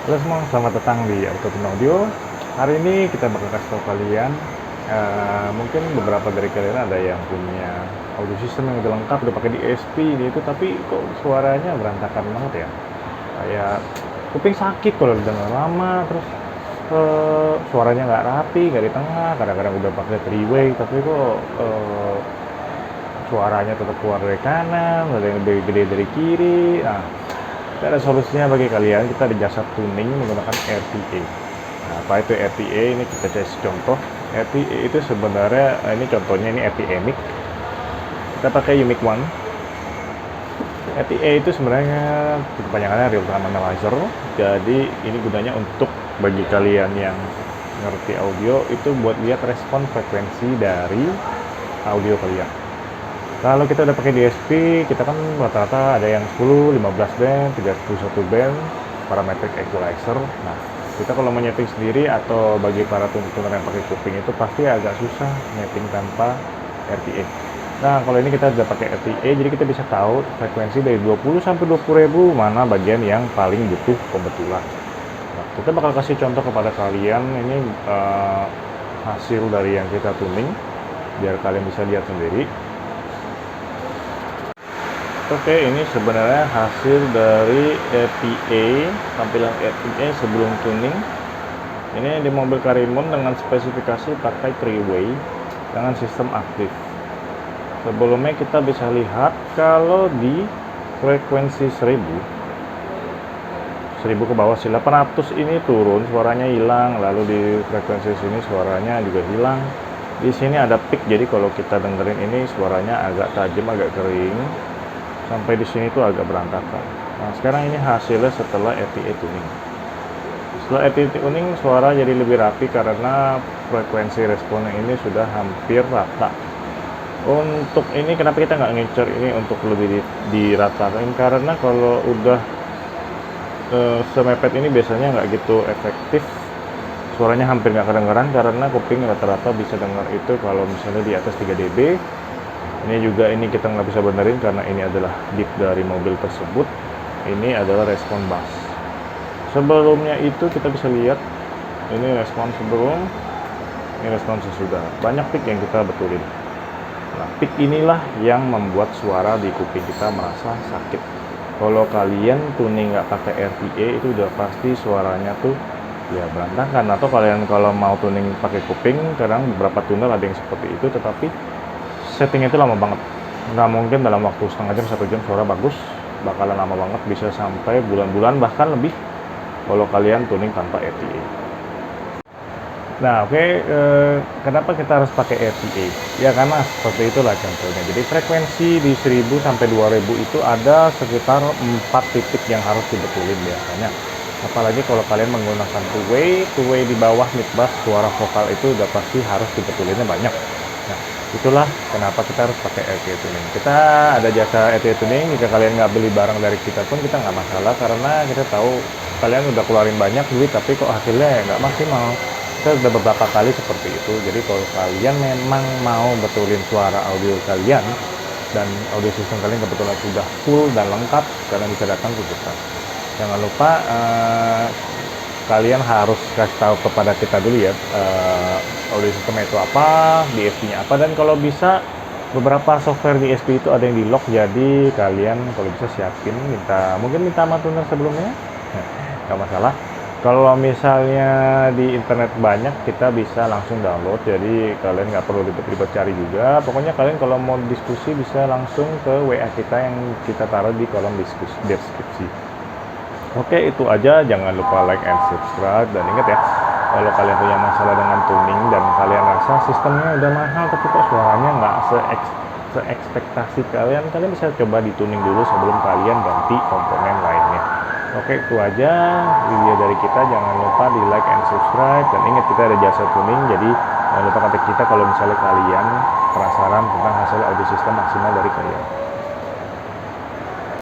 Halo semua, selamat datang di Autotune Audio. Hari ini kita bakal kasih tahu kalian, mungkin beberapa dari kalian ada yang punya audio system yang udah lengkap, udah pakai DSP gitu, tapi kok suaranya berantakan banget ya. Kayak kuping sakit kalau dengar lama, terus suaranya nggak rapi, nggak di tengah. Kadang-kadang udah pakai three way, tapi kok suaranya tetap keluar dari kanan, ada yang lebih gede dari kiri. Nah, kita ada solusinya bagi kalian. Kita ada jasa tuning menggunakan RTA. Nah, apa itu RTA? Ini kita kasih contoh. RTA itu sebenarnya, ini contohnya, ini RTA mic. Kita pakai UMIC One. RTA itu sebenarnya kepanjangannya real time analyzer. Jadi ini gunanya untuk bagi kalian yang ngerti audio itu buat lihat respon frekuensi dari audio kalian. Kalau kita udah pakai DSP, kita kan rata-rata ada yang 10, 15 band, 31 band, parametric equalizer. Nah, kita kalau mau nyeting sendiri atau bagi para tuner yang pakai kuping itu pasti agak susah nyeting tanpa RTA. Nah, kalau ini kita udah pakai RTA, jadi kita bisa tahu frekuensi dari 20 sampai 20 ribu mana bagian yang paling butuh kebetulan. Nah, kita bakal kasih contoh kepada kalian, ini hasil dari yang kita tuning, biar kalian bisa lihat sendiri. Oke, ini sebenarnya hasil dari RTA, tampilan RTA sebelum tuning. Ini di mobil Karimun dengan spesifikasi pakai three-way dengan sistem aktif. Sebelumnya kita bisa lihat kalau di frekuensi 1000 ke bawah, 800 ini turun, suaranya hilang. Lalu di frekuensi sini suaranya juga hilang. Di sini ada peak, jadi kalau kita dengerin ini suaranya agak tajam, agak kering. Sampai di sini tuh agak berantakan. Nah, sekarang ini hasilnya setelah RTA tuning. Setelah RTA tuning, suara jadi lebih rapi karena frekuensi responnya ini sudah hampir rata. Untuk ini kenapa kita nggak ngincer ini untuk lebih diratakan? Karena kalau udah semepet ini biasanya nggak gitu efektif. Suaranya hampir nggak kedengeran karena kuping rata-rata bisa dengar itu kalau misalnya di atas 3 dB. Ini juga kita nggak bisa benerin karena ini adalah deep dari mobil tersebut. Ini adalah respon bass. Sebelumnya itu kita bisa lihat ini respon sebelum, ini respon sesudah. Banyak peak yang kita betulin. Nah, peak inilah yang membuat suara di kuping kita merasa sakit. Kalau kalian tuning nggak pakai RTA itu udah pasti suaranya tuh ya berantakan. Atau kalian kalau mau tuning pakai kuping, kadang beberapa tuner ada yang seperti itu, tetapi settingnya itu lama banget. Nggak mungkin dalam waktu setengah jam, 1 jam suara bagus. Bakalan lama banget, bisa sampai bulan-bulan bahkan lebih kalau kalian tuning tanpa RTA. Nah, oke, kenapa kita harus pakai RTA? Ya karena seperti itulah contohnya. Jadi frekuensi di 1000 sampai 2000 itu ada sekitar 4 titik yang harus dibetulin biasanya. Apalagi kalau kalian menggunakan two-way di bawah mid bass, suara vokal itu udah pasti harus dibetulinnya banyak. Nah, itulah kenapa kita harus pakai RTA tuning. Kita ada jasa RTA tuning. Jika kalian nggak beli barang dari kita pun kita nggak masalah, karena kita tahu kalian udah keluarin banyak duit tapi kok hasilnya nggak maksimal. Kita udah beberapa kali seperti itu. Jadi kalau kalian memang mau betulin suara audio kalian dan audio system kalian kebetulan sudah full dan lengkap, kalian bisa datang ke kita. Jangan lupa kalian harus kasih tahu kepada kita dulu ya, audio system itu apa, DSP-nya apa, dan kalau bisa beberapa software DSP itu ada yang di lock, jadi kalian kalau bisa siapin, mungkin minta sama tuner sebelumnya, nggak masalah. Kalau misalnya di internet banyak, kita bisa langsung download, jadi kalian nggak perlu ribet-ribet cari juga. Pokoknya kalian kalau mau diskusi bisa langsung ke WA kita yang kita taruh di kolom deskripsi. Oke, itu aja. Jangan lupa like and subscribe, dan ingat ya, kalau kalian punya masalah dengan tuning dan kalian rasa sistemnya udah mahal tapi kok suaranya nggak se-ekspektasi kalian bisa coba dituning dulu sebelum kalian ganti komponen lainnya. Oke, itu aja video dari kita. Jangan lupa di like and subscribe, dan ingat kita ada jasa tuning, jadi jangan lupa kontak kita kalau misalnya kalian penasaran tentang hasil audio system maksimal dari kalian.